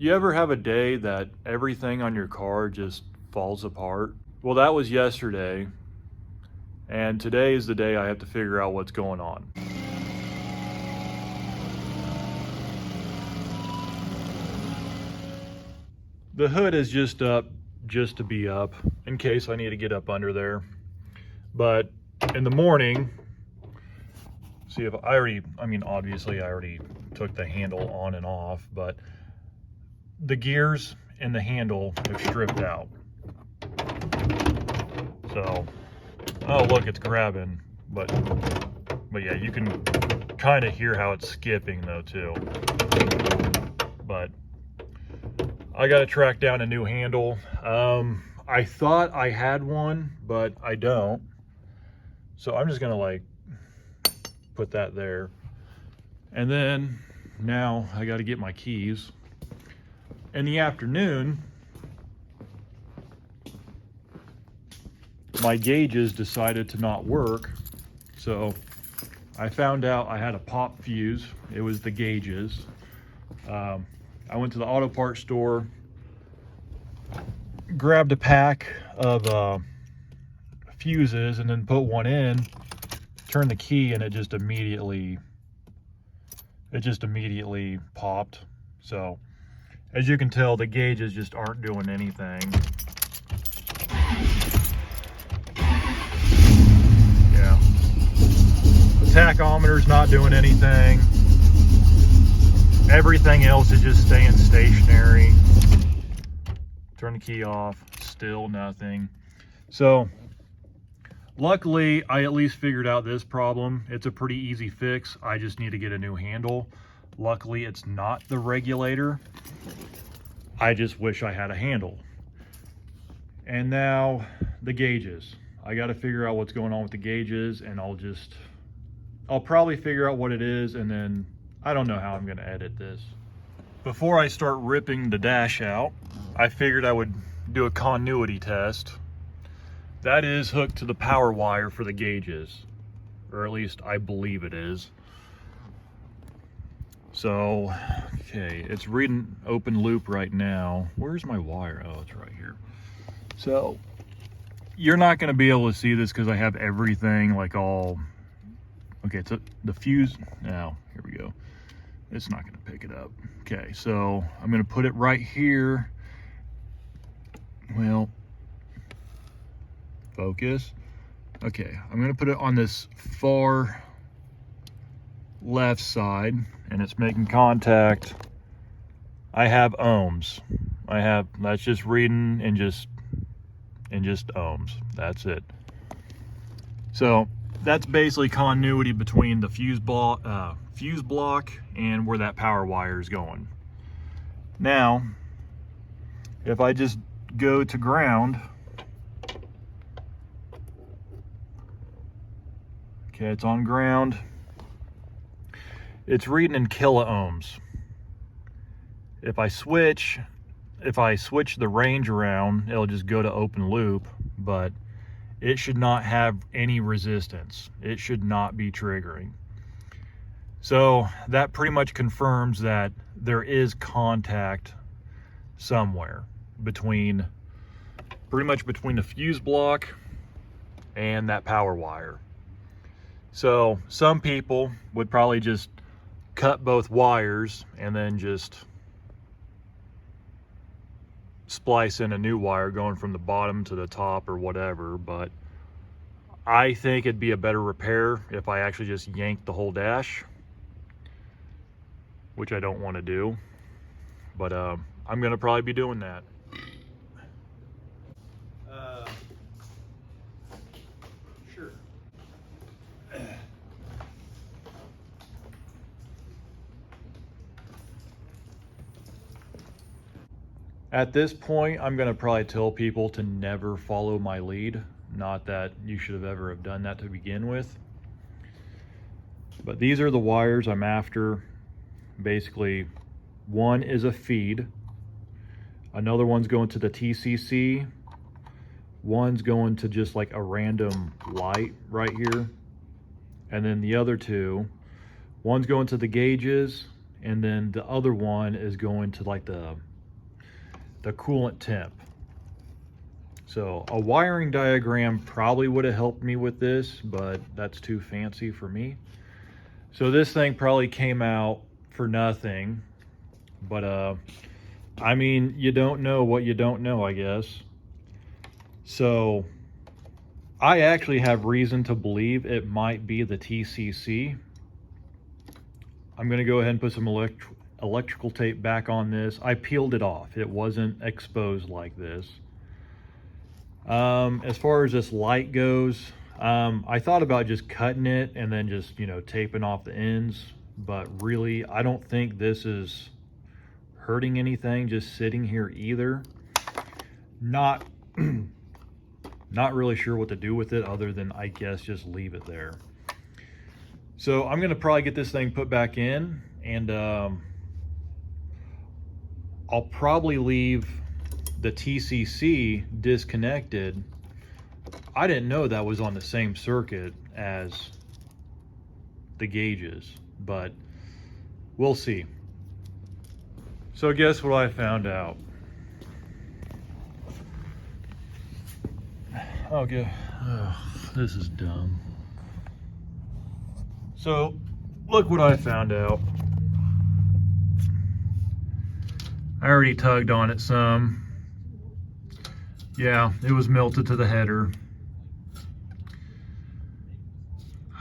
You ever have a day that everything on your car just falls apart? Well, that was yesterday, and today is the day I have to figure out what's going on. The hood is just up just to be up in case I need to get up under there. But in the morning, see if obviously I already took the handle on and off, but the gears and the handle have stripped out. So, oh look, it's grabbing, but yeah, you can kind of hear how it's skipping though too. But I got to track down a new handle. I thought I had one, but I don't. So I'm just gonna like put that there. And then now I got to get my keys. In the afternoon, my gauges decided to not work. So I found out I had a pop fuse. It was the gauges. I went to the auto parts store, grabbed a pack of fuses, and then put one in, turned the key, and it just immediately popped. So as you can tell, the gauges just aren't doing anything. Yeah. The tachometer's not doing anything. Everything else is just staying stationary. Turn the key off, still nothing. So luckily, I at least figured out this problem. It's a pretty easy fix. I just need to get a new handle. Luckily, it's not the regulator. I just wish I had a handle. And now the gauges. I got to figure out what's going on with the gauges, and I'll probably figure out what it is, and then I don't know how I'm going to edit this. Before I start ripping the dash out, I figured I would do a continuity test. That is hooked to the power wire for the gauges, or at least I believe it is. So, okay, it's reading open loop right now. Where's my wire? Oh, it's right here. So, you're not going to be able to see this because I have everything like all... Okay, so the fuse... Now, here we go. It's not going to pick it up. Okay, so I'm going to put it right here. Well, focus. Okay, I'm going to put it on this far left side, and it's making contact. I have ohms. That's just reading and just ohms. That's it. So that's basically continuity between the fuse block and where that power wire is going. Now, if I just go to ground, okay, it's on ground. It's reading in kiloohms. If I switch the range around, it'll just go to open loop, but it should not have any resistance. It should not be triggering. So that pretty much confirms that there is contact somewhere between the fuse block and that power wire. So some people would probably just cut both wires and then just splice in a new wire going from the bottom to the top or whatever, but I think it'd be a better repair if I actually just yanked the whole dash, which I don't want to do, but I'm gonna probably be doing that. Sure. At this point, I'm gonna probably tell people to never follow my lead. Not that you should have ever have done that to begin with. But these are the wires I'm after. Basically, one is a feed. Another one's going to the TCC. One's going to just like a random light right here. And then the other two, one's going to the gauges, and then the other one is going to like the the coolant temp. So a wiring diagram probably would have helped me with this, but that's too fancy for me. So this thing probably came out for nothing, but I mean, you don't know what you don't know, I guess. So I actually have reason to believe it might be the TCC. I'm going to go ahead and put some electrical tape back on this. I peeled it off. It wasn't exposed like this. As far as this light goes, I thought about just cutting it and then just, you know, taping off the ends, but really I don't think this is hurting anything just sitting here either. Not really sure what to do with it other than, I guess, just leave it there. So I'm gonna probably get this thing put back in, and I'll probably leave the TCC disconnected. I didn't know that was on the same circuit as the gauges, but we'll see. So guess what I found out? Okay, this is dumb. So look what I found out. I already tugged on it some. Yeah, it was melted to the header.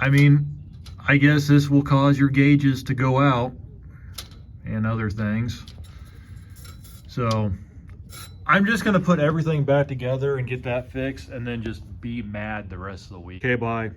I mean, I guess this will cause your gauges to go out and other things. So I'm just gonna put everything back together and get that fixed and then just be mad the rest of the week. Okay, bye.